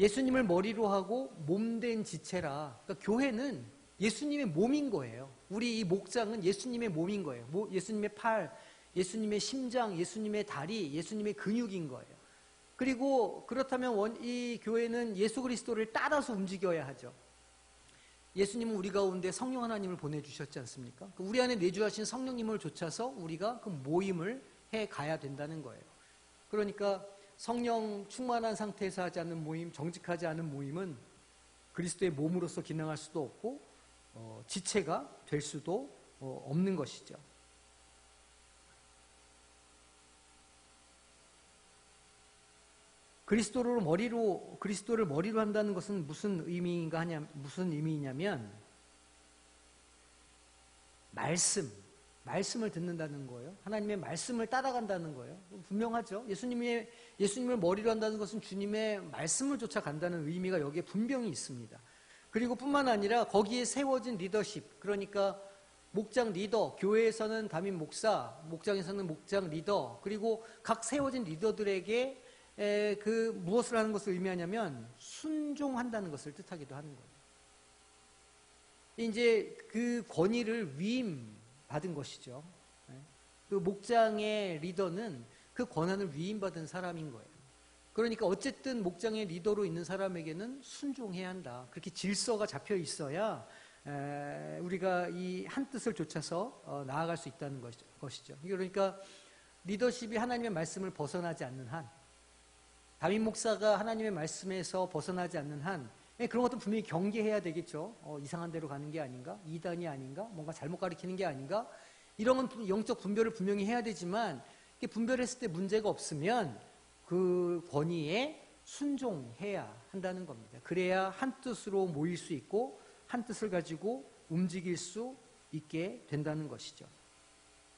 예수님을 머리로 하고 몸된 지체라. 그러니까 교회는 예수님의 몸인 거예요. 우리 이 목장은 예수님의 몸인 거예요. 예수님의 팔, 예수님의 심장, 예수님의 다리, 예수님의 근육인 거예요. 그리고 그렇다면 이 교회는 예수 그리스도를 따라서 움직여야 하죠. 예수님은 우리 가운데 성령 하나님을 보내주셨지 않습니까? 우리 안에 내주하신 성령님을 좇아서 우리가 그 모임을 해 가야 된다는 거예요. 그러니까 성령 충만한 상태에서 하지 않는 모임, 정직하지 않은 모임은 그리스도의 몸으로서 기능할 수도 없고 지체가 될 수도 없는 것이죠. 그리스도를 머리로 한다는 것은 무슨 의미냐면 말씀을 듣는다는 거예요. 하나님의 말씀을 따라간다는 거예요. 분명하죠. 예수님을 머리로 한다는 것은 주님의 말씀을 쫓아간다는 의미가 여기에 분명히 있습니다. 그리고 뿐만 아니라 거기에 세워진 리더십, 그러니까 목장 리더, 교회에서는 담임 목사, 목장에서는 목장 리더, 그리고 각 세워진 리더들에게 무엇을 하는 것을 의미하냐면 순종한다는 것을 뜻하기도 하는 거예요. 이제 그 권위를 위임받은 것이죠. 그 목장의 리더는 그 권한을 위임받은 사람인 거예요. 그러니까 어쨌든 목장의 리더로 있는 사람에게는 순종해야 한다. 그렇게 질서가 잡혀 있어야 우리가 이 한 뜻을 좇아서 나아갈 수 있다는 것이죠. 그러니까 리더십이 하나님의 말씀을 벗어나지 않는 한, 담임 목사가 하나님의 말씀에서 벗어나지 않는 한, 그런 것도 분명히 경계해야 되겠죠. 이상한 데로 가는 게 아닌가? 이단이 아닌가? 뭔가 잘못 가르치는 게 아닌가? 이런 건 영적 분별을 분명히 해야 되지만 분별했을 때 문제가 없으면 그 권위에 순종해야 한다는 겁니다. 그래야 한 뜻으로 모일 수 있고 한 뜻을 가지고 움직일 수 있게 된다는 것이죠.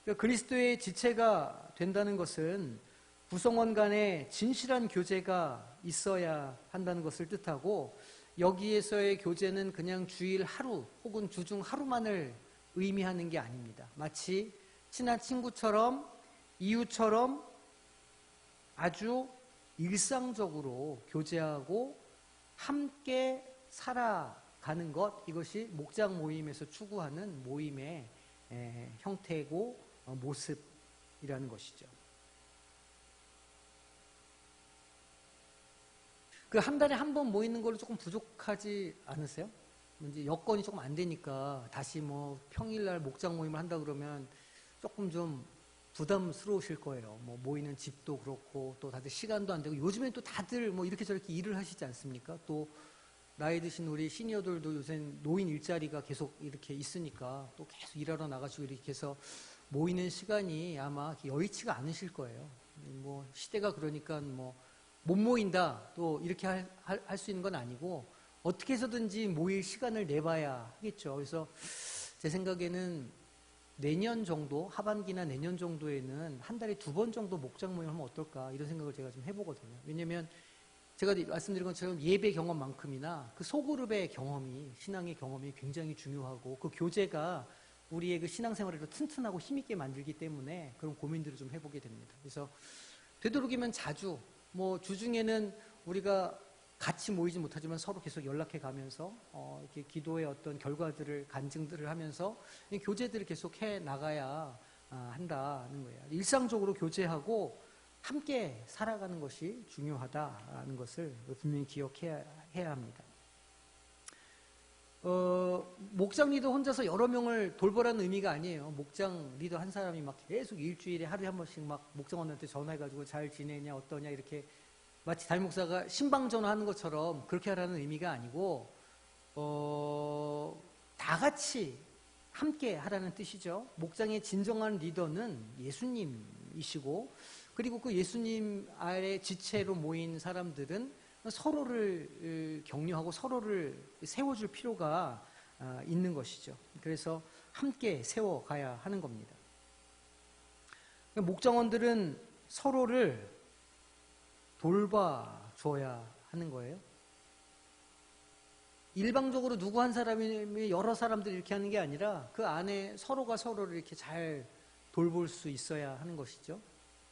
그러니까 그리스도의 지체가 된다는 것은 구성원 간에 진실한 교제가 있어야 한다는 것을 뜻하고, 여기에서의 교제는 그냥 주일 하루 혹은 주중 하루만을 의미하는 게 아닙니다. 마치 친한 친구처럼, 이웃처럼 아주 일상적으로 교제하고 함께 살아가는 것, 이것이 목장 모임에서 추구하는 모임의 형태고 모습이라는 것이죠. 그 한 달에 한 번 모이는 걸로 조금 부족하지 않으세요? 이제 여건이 조금 안 되니까 다시 평일날 목장 모임을 한다 그러면 조금 좀 부담스러우실 거예요. 모이는 집도 그렇고 또 다들 시간도 안 되고, 요즘엔 또 다들 이렇게 저렇게 일을 하시지 않습니까? 또 나이 드신 우리 시니어들도 요새 노인 일자리가 계속 이렇게 있으니까 또 계속 일하러 나가시고 이렇게 해서 모이는 시간이 아마 여의치가 않으실 거예요. 시대가 그러니까 못 모인다 또 이렇게 할 수 있는 건 아니고 어떻게 해서든지 모일 시간을 내봐야 하겠죠. 그래서 제 생각에는 내년 정도, 하반기나 내년 정도에는 한 달에 2번 정도 목장 모임을 하면 어떨까, 이런 생각을 제가 좀 해보거든요. 왜냐면 제가 말씀드린 것처럼 예배 경험만큼이나 그 소그룹의 경험이, 신앙의 경험이 굉장히 중요하고 그 교제가 우리의 그 신앙생활을 튼튼하고 힘있게 만들기 때문에 그런 고민들을 좀 해보게 됩니다. 그래서 되도록이면 자주, 주중에는 우리가 같이 모이지 못하지만 서로 계속 연락해 가면서 이렇게 기도의 어떤 결과들을, 간증들을 하면서 교제들을 계속 해 나가야 한다는 거예요. 일상적으로 교제하고 함께 살아가는 것이 중요하다는 것을 분명히 기억해야 합니다. 목장 리더 혼자서 여러 명을 돌보라는 의미가 아니에요. 목장 리더 한 사람이 막 계속 일주일에 하루에 한 번씩 막 목장원한테 전화해가지고 잘 지내냐, 어떠냐, 이렇게 마치 담임 목사가 신방 전화하는 것처럼 그렇게 하라는 의미가 아니고, 다 같이 함께 하라는 뜻이죠. 목장의 진정한 리더는 예수님이시고, 그리고 그 예수님 아래 지체로 모인 사람들은 서로를 격려하고 서로를 세워줄 필요가 있는 것이죠. 그래서 함께 세워가야 하는 겁니다. 목장원들은 서로를 돌봐줘야 하는 거예요. 일방적으로 누구 한 사람이 여러 사람들이 이렇게 하는 게 아니라 그 안에 서로가 서로를 이렇게 잘 돌볼 수 있어야 하는 것이죠.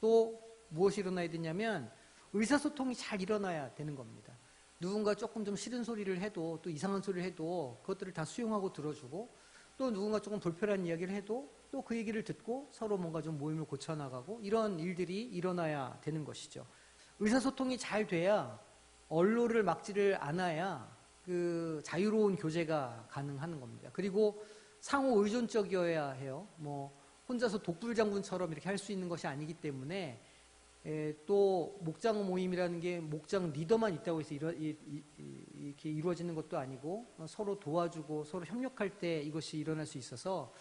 또 무엇이 일어나야 되냐면 의사소통이 잘 일어나야 되는 겁니다. 누군가 조금 좀 싫은 소리를 해도, 또 이상한 소리를 해도 그것들을 다 수용하고 들어주고, 또 누군가 조금 불편한 이야기를 해도 또 그 얘기를 듣고 서로 뭔가 좀 모임을 고쳐나가고, 이런 일들이 일어나야 되는 것이죠. 의사소통이 잘 돼야 언로를 막지를 않아야 그 자유로운 교제가 가능한 겁니다. 그리고 상호 의존적이어야 해요. 뭐 혼자서 독불장군처럼 이렇게 할 수 있는 것이 아니기 때문에 또 목장 모임이라는 게 목장 리더만 있다고 해서 이렇게 이루어지는 것도 아니고 서로 도와주고 서로 협력할 때 이것이 일어날 수 있어서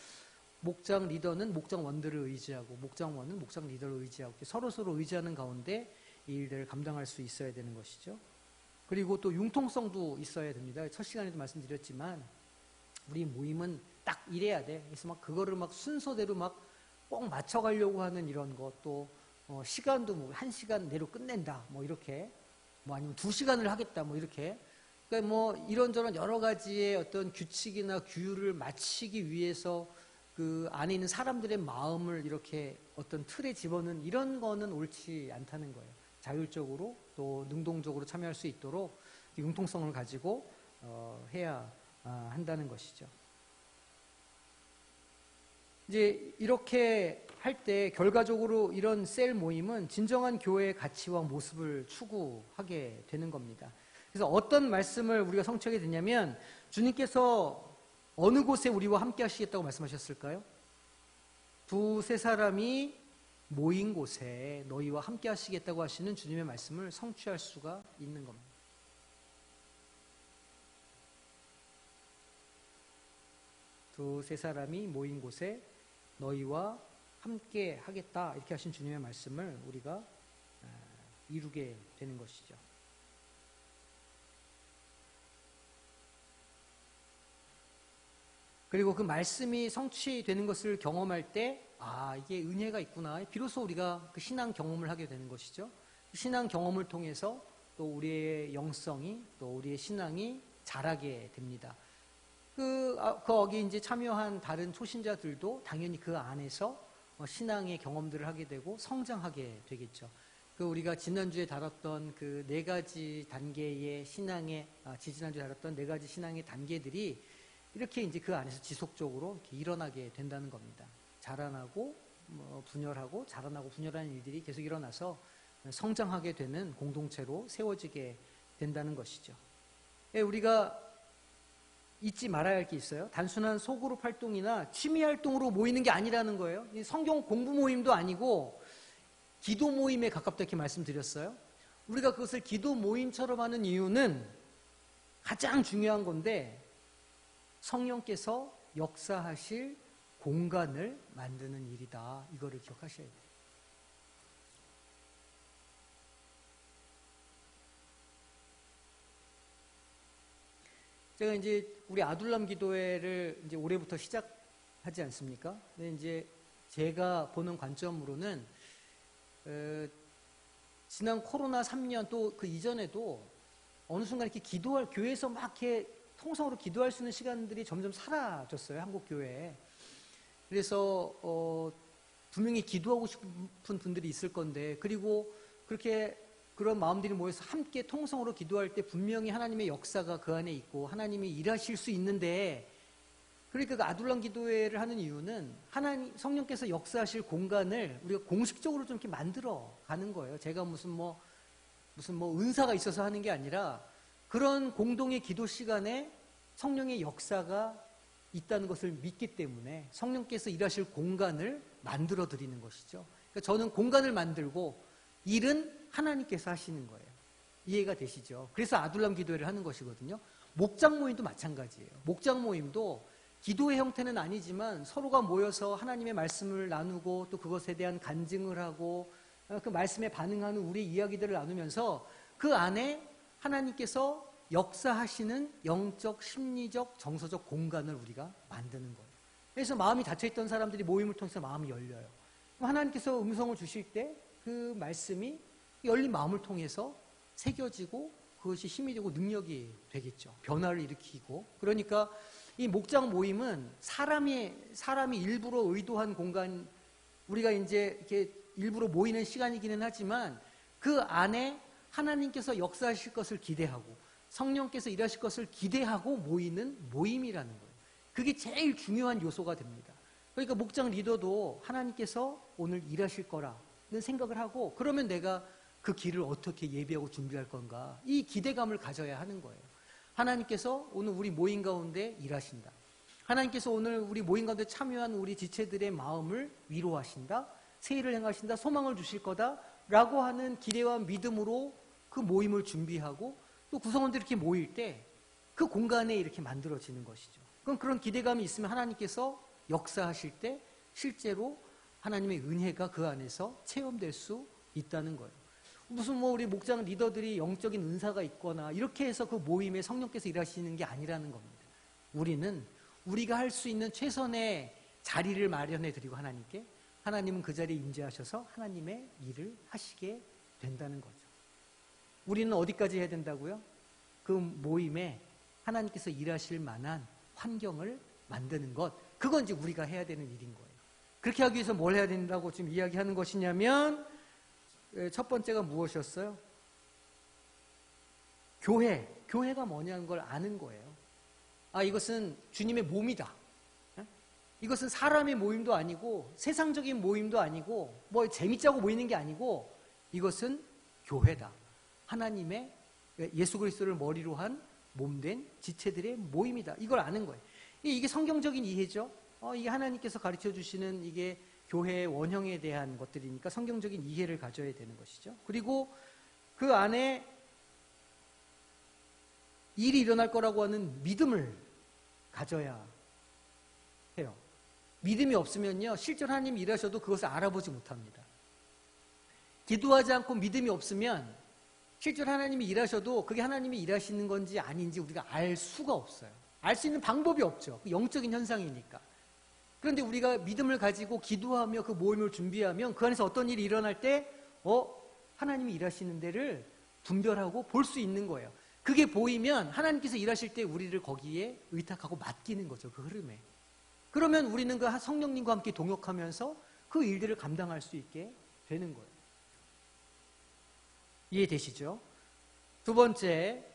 목장 리더는 목장원들을 의지하고 목장원은 목장 리더를 의지하고 서로 의지하는 가운데 이 일들을 감당할 수 있어야 되는 것이죠. 그리고 또 융통성도 있어야 됩니다. 첫 시간에도 말씀드렸지만 우리 모임은 딱 이래야 돼. 그래서 막 그거를 막 순서대로 막 꼭 맞춰가려고 하는 이런 것, 또 시간도 뭐 1시간 내로 끝낸다 뭐 이렇게, 뭐 아니면 2시간을 하겠다 뭐 이렇게, 그러니까 뭐 이런저런 여러 가지의 어떤 규칙이나 규율을 맞추기 위해서 그 안에 있는 사람들의 마음을 이렇게 어떤 틀에 집어넣는 이런 거는 옳지 않다는 거예요. 자율적으로 또 능동적으로 참여할 수 있도록 융통성을 가지고 해야 한다는 것이죠. 이제 이렇게 할 때 결과적으로 이런 셀 모임은 진정한 교회의 가치와 모습을 추구하게 되는 겁니다. 그래서 어떤 말씀을 우리가 성취하게 되냐면, 주님께서 어느 곳에 우리와 함께 하시겠다고 말씀하셨을까요? 2-3 사람이 모인 곳에 너희와 함께 하시겠다고 하시는 주님의 말씀을 성취할 수가 있는 겁니다. 두세 사람이 모인 곳에 너희와 함께 하겠다 이렇게 하신 주님의 말씀을 우리가 이루게 되는 것이죠. 그리고 그 말씀이 성취되는 것을 경험할 때 이게 은혜가 있구나. 비로소 우리가 그 신앙 경험을 하게 되는 것이죠. 신앙 경험을 통해서 또 우리의 영성이 또 우리의 신앙이 자라게 됩니다. 거기 이제 참여한 다른 초신자들도 당연히 그 안에서 신앙의 경험들을 하게 되고 성장하게 되겠죠. 우리가 지난주에 다뤘던 그 4가지 단계의 신앙의, 지난주에 다뤘던 4가지 신앙의 단계들이 이렇게 이제 그 안에서 지속적으로 이렇게 일어나게 된다는 겁니다. 자라나고, 분열하고, 자라나고, 분열하는 일들이 계속 일어나서 성장하게 되는 공동체로 세워지게 된다는 것이죠. 우리가 잊지 말아야 할 게 있어요. 단순한 소그룹 활동이나 취미 활동으로 모이는 게 아니라는 거예요. 성경 공부 모임도 아니고 기도 모임에 가깝다 이렇게 말씀드렸어요. 우리가 그것을 기도 모임처럼 하는 이유는 가장 중요한 건데, 성령께서 역사하실 공간을 만드는 일이다. 이거를 기억하셔야 돼요. 제가 이제 우리 아둘람 기도회를 이제 올해부터 시작하지 않습니까? 근데 이제 제가 보는 관점으로는 지난 코로나 3년 또 그 이전에도 어느 순간 이렇게 교회에서 막 이렇게 통성으로 기도할 수 있는 시간들이 점점 사라졌어요, 한국 교회에. 그래서 분명히 기도하고 싶은 분들이 있을 건데, 그리고 그런 마음들이 모여서 함께 통성으로 기도할 때 분명히 하나님의 역사가 그 안에 있고 하나님이 일하실 수 있는데, 그러니까 그 아둘람 기도회를 하는 이유는 성령께서 역사하실 공간을 우리가 공식적으로 좀 이렇게 만들어 가는 거예요. 제가 무슨 은사가 있어서 하는 게 아니라 그런 공동의 기도 시간에 성령의 역사가 있다는 것을 믿기 때문에 성령께서 일하실 공간을 만들어 드리는 것이죠. 그러니까 저는 공간을 만들고 일은 하나님께서 하시는 거예요. 이해가 되시죠? 그래서 아둘람 기도회를 하는 것이거든요. 목장 모임도 마찬가지예요. 목장 모임도 기도의 형태는 아니지만 서로가 모여서 하나님의 말씀을 나누고 또 그것에 대한 간증을 하고 그 말씀에 반응하는 우리의 이야기들을 나누면서 그 안에 하나님께서 역사하시는 영적, 심리적, 정서적 공간을 우리가 만드는 거예요. 그래서 마음이 닫혀있던 사람들이 모임을 통해서 마음이 열려요. 하나님께서 음성을 주실 때 그 말씀이 열린 마음을 통해서 새겨지고 그것이 힘이 되고 능력이 되겠죠. 변화를 일으키고. 그러니까 이 목장 모임은 사람이 일부러 의도한 공간, 우리가 이제 이렇게 일부러 모이는 시간이기는 하지만 그 안에 하나님께서 역사하실 것을 기대하고 성령께서 일하실 것을 기대하고 모이는 모임이라는 거예요. 그게 제일 중요한 요소가 됩니다. 그러니까 목장 리더도 하나님께서 오늘 일하실 거라는 생각을 하고, 그러면 내가 그 길을 어떻게 예비하고 준비할 건가, 이 기대감을 가져야 하는 거예요. 하나님께서 오늘 우리 모임 가운데 일하신다. 하나님께서 오늘 우리 모임 가운데 참여한 우리 지체들의 마음을 위로하신다. 새 일을 행하신다. 소망을 주실 거다. 라고 하는 기대와 믿음으로 그 모임을 준비하고 또 구성원들이 이렇게 모일 때 그 공간에 이렇게 만들어지는 것이죠. 그럼 그런 기대감이 있으면 하나님께서 역사하실 때 실제로 하나님의 은혜가 그 안에서 체험될 수 있다는 거예요. 무슨 우리 목장 리더들이 영적인 은사가 있거나 이렇게 해서 그 모임에 성령께서 일하시는 게 아니라는 겁니다. 우리는 우리가 할 수 있는 최선의 자리를 마련해 드리고 하나님은 그 자리에 임재하셔서 하나님의 일을 하시게 된다는 거죠. 우리는 어디까지 해야 된다고요? 그 모임에 하나님께서 일하실 만한 환경을 만드는 것, 그건 이제 우리가 해야 되는 일인 거예요. 그렇게 하기 위해서 뭘 해야 된다고 지금 이야기하는 것이냐면 첫 번째가 무엇이었어요? 교회가 뭐냐는 걸 아는 거예요. 이것은 주님의 몸이다. 이것은 사람의 모임도 아니고 세상적인 모임도 아니고 뭐 재밌자고 모이는 게 아니고 이것은 교회다. 하나님의 예수 그리스도를 머리로 한 몸된 지체들의 모임이다. 이걸 아는 거예요. 이게 성경적인 이해죠. 이게 하나님께서 가르쳐 주시는 이게 교회의 원형에 대한 것들이니까 성경적인 이해를 가져야 되는 것이죠. 그리고 그 안에 일이 일어날 거라고 하는 믿음을 가져야 해요. 믿음이 없으면요, 실제로 하나님이 일하셔도 그것을 알아보지 못합니다. 기도하지 않고 믿음이 없으면 실제로 하나님이 일하셔도 그게 하나님이 일하시는 건지 아닌지 우리가 알 수가 없어요. 알 수 있는 방법이 없죠. 영적인 현상이니까. 그런데 우리가 믿음을 가지고 기도하며 그 모임을 준비하면 그 안에서 어떤 일이 일어날 때 하나님이 일하시는 데를 분별하고 볼 수 있는 거예요. 그게 보이면 하나님께서 일하실 때 우리를 거기에 의탁하고 맡기는 거죠. 그 흐름에. 그러면 우리는 그 성령님과 함께 동역하면서 그 일들을 감당할 수 있게 되는 거예요. 이해되시죠? 두 번째,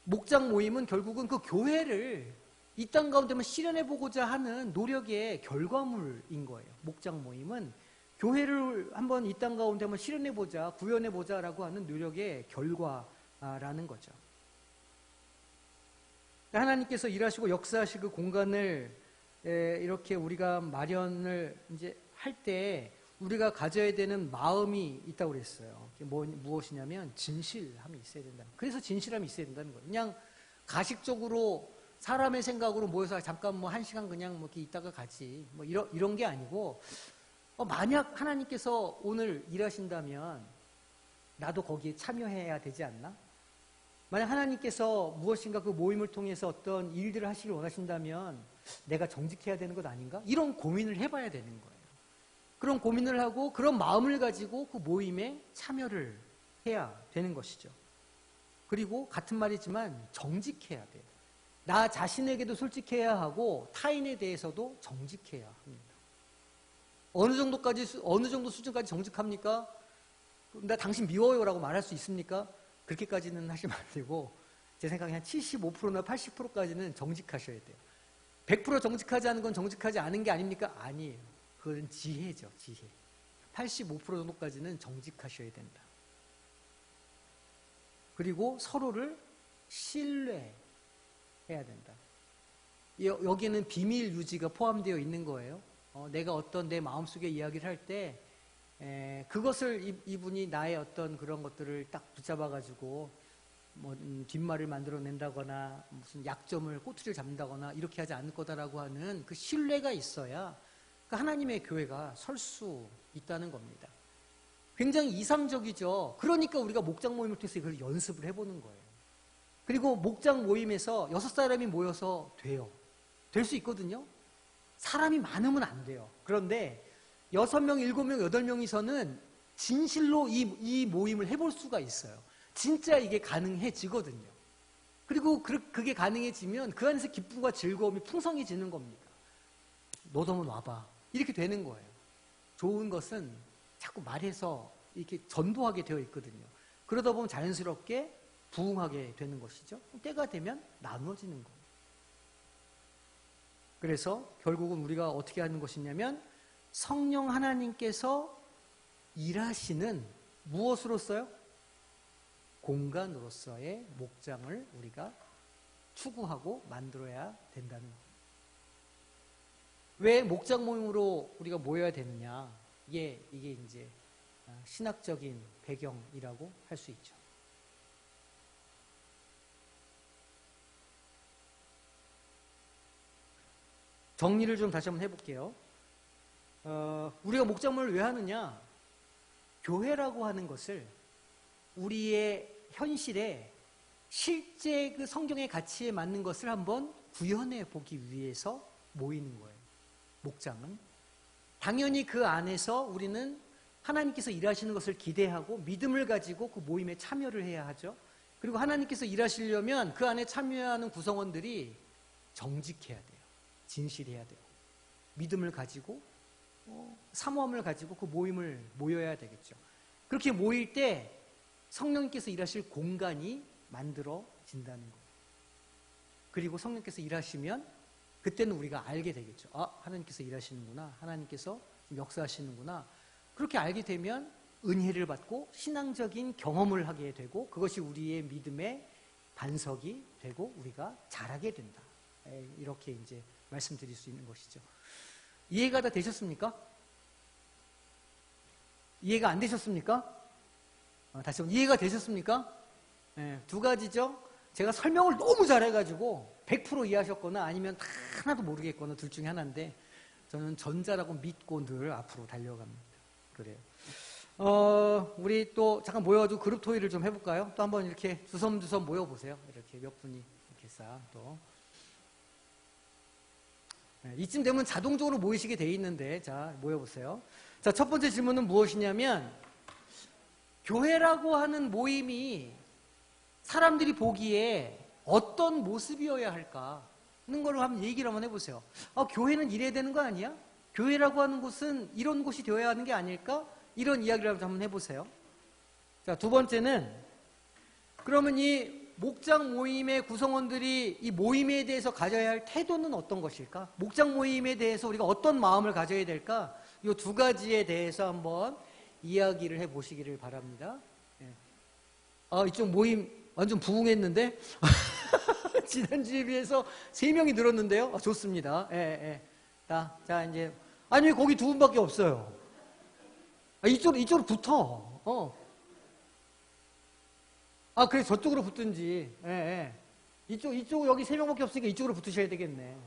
목장 모임은 결국은 그 교회를 이 땅 가운데만 실현해보고자 하는 노력의 결과물인 거예요. 목장 모임은 교회를 한번 이 땅 가운데 한번 실현해보자, 구현해보자라고 하는 노력의 결과라는 거죠. 하나님께서 일하시고 역사하실 그 공간을 이렇게 우리가 마련을 이제 할 때 우리가 가져야 되는 마음이 있다고 그랬어요. 무엇이냐면 진실함이 있어야 된다. 그래서 진실함이 있어야 된다는 거예요. 그냥 가식적으로 사람의 생각으로 모여서 잠깐 뭐 1시간 그냥 뭐 이렇게 있다가 가지 뭐 이런 게 아니고 만약 하나님께서 오늘 일하신다면 나도 거기에 참여해야 되지 않나? 만약 하나님께서 무엇인가 그 모임을 통해서 어떤 일들을 하시길 원하신다면 내가 정직해야 되는 것 아닌가? 이런 고민을 해봐야 되는 거예요. 그런 고민을 하고 그런 마음을 가지고 그 모임에 참여를 해야 되는 것이죠. 그리고 같은 말이지만 정직해야 돼요. 나 자신에게도 솔직해야 하고 타인에 대해서도 정직해야 합니다. 어느 정도 수준까지 정직합니까? 나 당신 미워요라고 말할 수 있습니까? 그렇게까지는 하시면 안 되고 제 생각에 한 75%나 80%까지는 정직하셔야 돼요. 100% 정직하지 않은 건 정직하지 않은 게 아닙니까? 아니에요. 그건 지혜죠, 지혜. 85% 정도까지는 정직하셔야 된다. 그리고 서로를 신뢰해야 된다. 여기에는 비밀 유지가 포함되어 있는 거예요. 내가 어떤 내 마음속의 이야기를 할 때 그것을 이분이 나의 어떤 그런 것들을 딱 붙잡아가지고 뭐 뒷말을 만들어낸다거나 무슨 약점을 꼬투리를 잡는다거나 이렇게 하지 않을 거다라고 하는 그 신뢰가 있어야 그 하나님의 교회가 설 수 있다는 겁니다. 굉장히 이상적이죠. 그러니까 우리가 목장 모임을 통해서 이걸 연습을 해보는 거예요. 그리고 목장 모임에서 6사람이 모여서 돼요. 될 수 있거든요. 사람이 많으면 안 돼요. 그런데 6명, 7명, 8명이서는 진실로 이 모임을 해볼 수가 있어요. 진짜 이게 가능해지거든요. 그리고 그게 가능해지면 그 안에서 기쁨과 즐거움이 풍성해지는 겁니다. 너도 한번 와봐. 이렇게 되는 거예요. 좋은 것은 자꾸 말해서 이렇게 전도하게 되어 있거든요. 그러다 보면 자연스럽게 부흥하게 되는 것이죠. 때가 되면 나누어지는 거예요. 그래서 결국은 우리가 어떻게 하는 것이냐면 성령 하나님께서 일하시는 무엇으로써요? 공간으로서의 목장을 우리가 추구하고 만들어야 된다는 거예요. 왜 목장 모임으로 우리가 모여야 되느냐? 이게 이제 신학적인 배경이라고 할 수 있죠. 정리를 좀 다시 한번 해볼게요. 우리가 목장을 왜 하느냐? 교회라고 하는 것을 우리의 현실에 실제 그 성경의 가치에 맞는 것을 한번 구현해 보기 위해서 모이는 거예요. 목장은. 당연히 그 안에서 우리는 하나님께서 일하시는 것을 기대하고 믿음을 가지고 그 모임에 참여를 해야 하죠. 그리고 하나님께서 일하시려면 그 안에 참여하는 구성원들이 정직해야 돼요. 진실해야 돼요. 믿음을 가지고 사모함을 가지고 그 모임을 모여야 되겠죠. 그렇게 모일 때 성령님께서 일하실 공간이 만들어진다는 거예요. 그리고 성령께서 일하시면 그때는 우리가 알게 되겠죠. 아, 하나님께서 일하시는구나. 하나님께서 역사하시는구나. 그렇게 알게 되면 은혜를 받고 신앙적인 경험을 하게 되고 그것이 우리의 믿음의 반석이 되고 우리가 자라게 된다. 이렇게 이제 말씀드릴 수 있는 것이죠. 이해가 다 되셨습니까? 이해가 안 되셨습니까? 다시 한번 이해가 되셨습니까? 두 가지죠. 제가 설명을 너무 잘해가지고 100% 이해하셨거나 아니면 하나도 모르겠거나 둘 중에 하나인데 저는 전자라고 믿고 늘 앞으로 달려갑니다. 그래요. 우리 또 잠깐 모여가지고 그룹 토의를 좀 해볼까요? 또 한번 이렇게 주섬주섬 모여보세요. 이렇게 몇 분이 이렇게 싹 또. 이쯤 되면 자동적으로 모이시게 돼 있는데 자 모여보세요. 자, 첫 번째 질문은 무엇이냐면 교회라고 하는 모임이 사람들이 보기에 어떤 모습이어야 할까 하는 걸 한번 얘기를 한번 해보세요. 교회는 이래야 되는 거 아니야? 교회라고 하는 곳은 이런 곳이 되어야 하는 게 아닐까? 이런 이야기를 한번 해보세요. 자, 두 번째는 그러면 이 목장 모임의 구성원들이 이 모임에 대해서 가져야 할 태도는 어떤 것일까? 목장 모임에 대해서 우리가 어떤 마음을 가져야 될까? 이 두 가지에 대해서 한번 이야기를 해보시기를 바랍니다. 이쪽 모임 완전 부흥했는데? 지난주에 비해서 3명이 늘었는데요? 좋습니다. 자, 이제. 아니, 거기 두 분밖에 없어요. 이쪽으로 붙어. 그래, 저쪽으로 붙든지. 이쪽, 여기 3명밖에 없으니까 이쪽으로 붙으셔야 되겠네.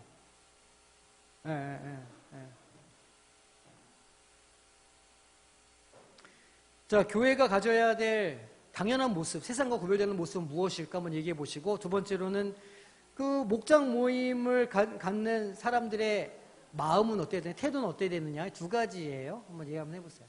자, 교회가 가져야 될 당연한 모습, 세상과 구별되는 모습은 무엇일까 한번 얘기해 보시고, 두 번째로는 그 목장 모임을 갖는 사람들의 마음은 어때야 되냐, 태도는 어때야 되느냐, 두 가지예요. 한번 얘기 한번 해보세요.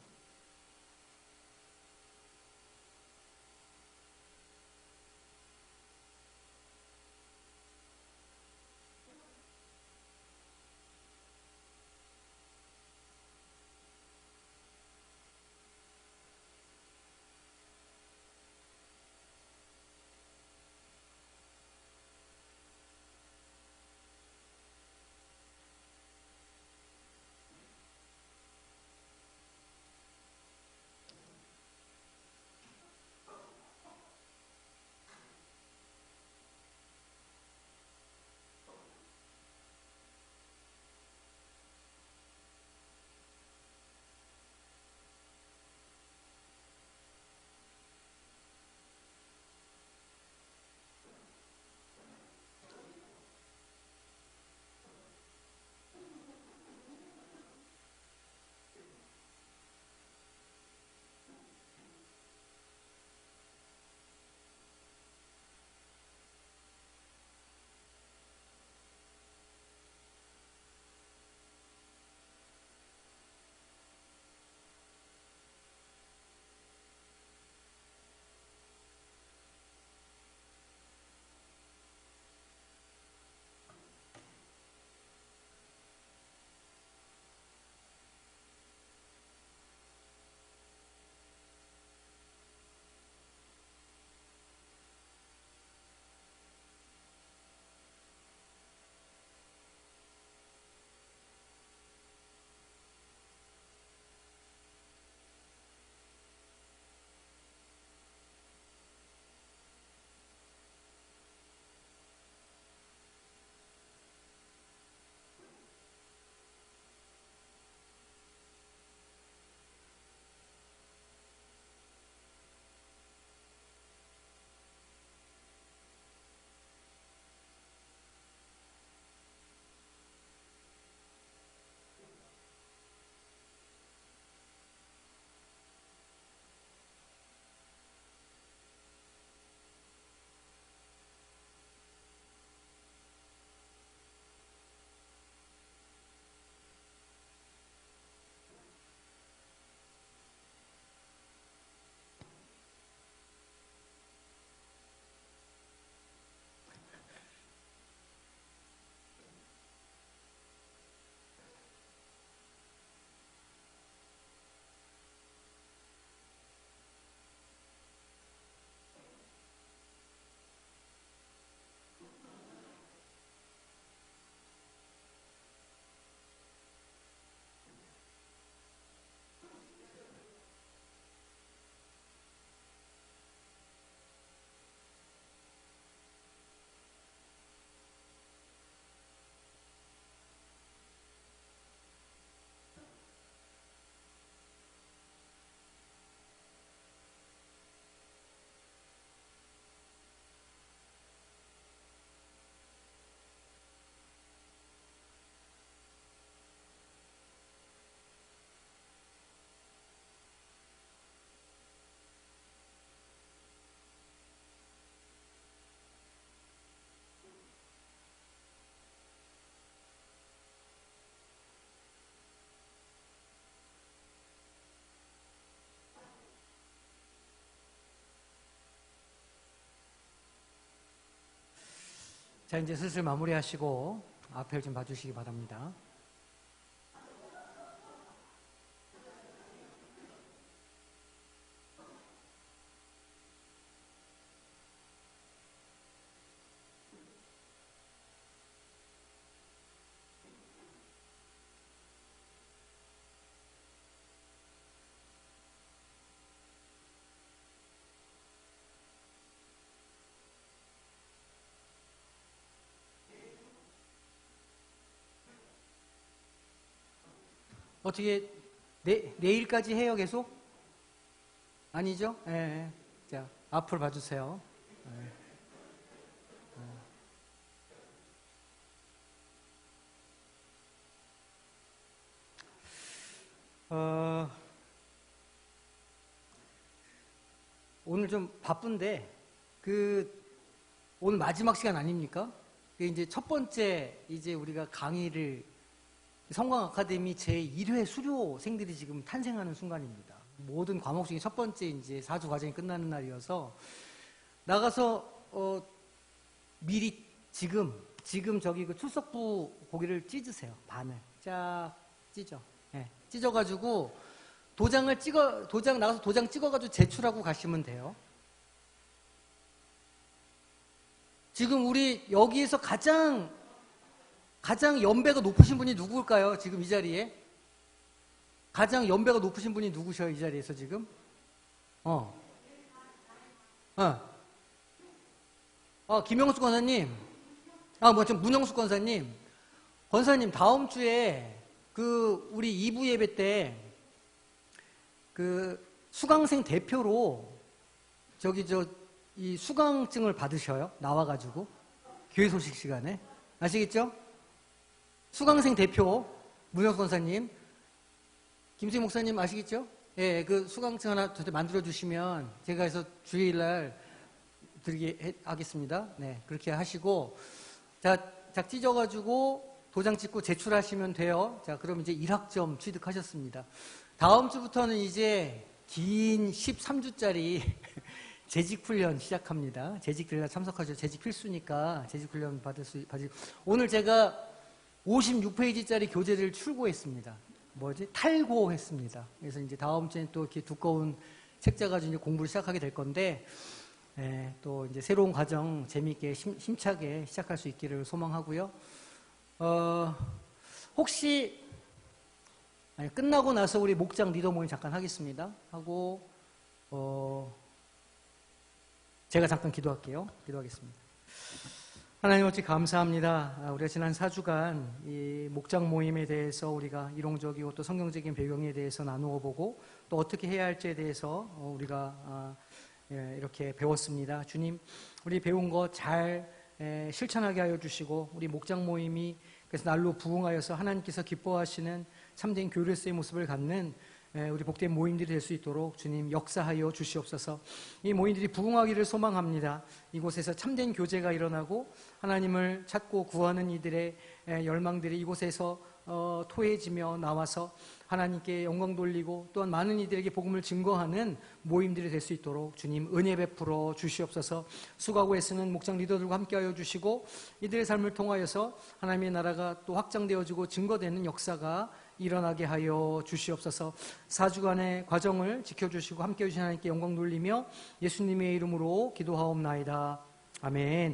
자, 이제 슬슬 마무리하시고 앞을 좀 봐주시기 바랍니다. 어떻게 내일까지 해요 계속? 아니죠? 예, 예. 자, 앞을 봐주세요. 예. 오늘 좀 바쁜데 오늘 마지막 시간 아닙니까? 이제 첫 번째 이제 우리가 강의를 성광 아카데미 제1회 수료생들이 지금 탄생하는 순간입니다. 모든 과목 중에 첫 번째 이제 4주 과정이 끝나는 날이어서 나가서 미리 지금 저기 그 출석부 고기를 찢으세요. 반을 쫙 찢어. 네, 찢어가지고 나가서 도장 찍어가지고 제출하고 가시면 돼요. 지금 우리 여기에서 가장 연배가 높으신 분이 누구일까요? 지금 이 자리에? 가장 연배가 높으신 분이 누구셔요? 이 자리에서 지금? 김영수 권사님. 문영수 권사님. 권사님, 다음 주에 우리 2부 예배 때 수강생 대표로 이 수강증을 받으셔요. 나와가지고. 교회 소식 시간에. 아시겠죠? 수강생 대표, 문혁 권사님, 김수희 목사님 아시겠죠? 예, 그 수강증 하나 만들어주시면 제가 해서 주일날 드리게 하겠습니다. 네, 그렇게 하시고, 자, 찢어가지고 도장 찍고 제출하시면 돼요. 자, 그럼 이제 1학점 취득하셨습니다. 다음 주부터는 이제 긴 13주짜리 재직훈련 시작합니다. 재직훈련 참석하셔서 재직 필수니까 재직훈련 받으시. 오늘 제가 56페이지짜리 교재를 출고했습니다. 탈고했습니다. 그래서 이제 다음 주에 또 이렇게 두꺼운 책자 가지고 이제 공부를 시작하게 될 건데, 또 이제 새로운 과정 재미있게 힘차게 시작할 수 있기를 소망하고요. 혹시 끝나고 나서 우리 목장 리더 모임 잠깐 하겠습니다. 하고 제가 잠깐 기도하겠습니다. 하나님 어찌 감사합니다. 우리가 지난 4주간 이 목장 모임에 대해서 우리가 이론적이고 또 성경적인 배경에 대해서 나누어 보고 또 어떻게 해야 할지에 대해서 우리가 이렇게 배웠습니다. 주님, 우리 배운 거 잘 실천하게 하여 주시고 우리 목장 모임이 그래서 날로 부흥하여서 하나님께서 기뻐하시는 참된 교류로서의 모습을 갖는 우리 복된 모임들이 될 수 있도록 주님 역사하여 주시옵소서. 이 모임들이 부흥하기를 소망합니다. 이곳에서 참된 교제가 일어나고 하나님을 찾고 구하는 이들의 열망들이 이곳에서 토해지며 나와서 하나님께 영광 돌리고 또한 많은 이들에게 복음을 증거하는 모임들이 될 수 있도록 주님 은혜 베풀어 주시옵소서. 수고하고 애쓰는 목장 리더들과 함께하여 주시고 이들의 삶을 통하여서 하나님의 나라가 또 확장되어지고 증거되는 역사가 일어나게 하여 주시옵소서. 4주간의 과정을 지켜주시고 함께해 주신 하나님께 영광 돌리며 예수님의 이름으로 기도하옵나이다. 아멘.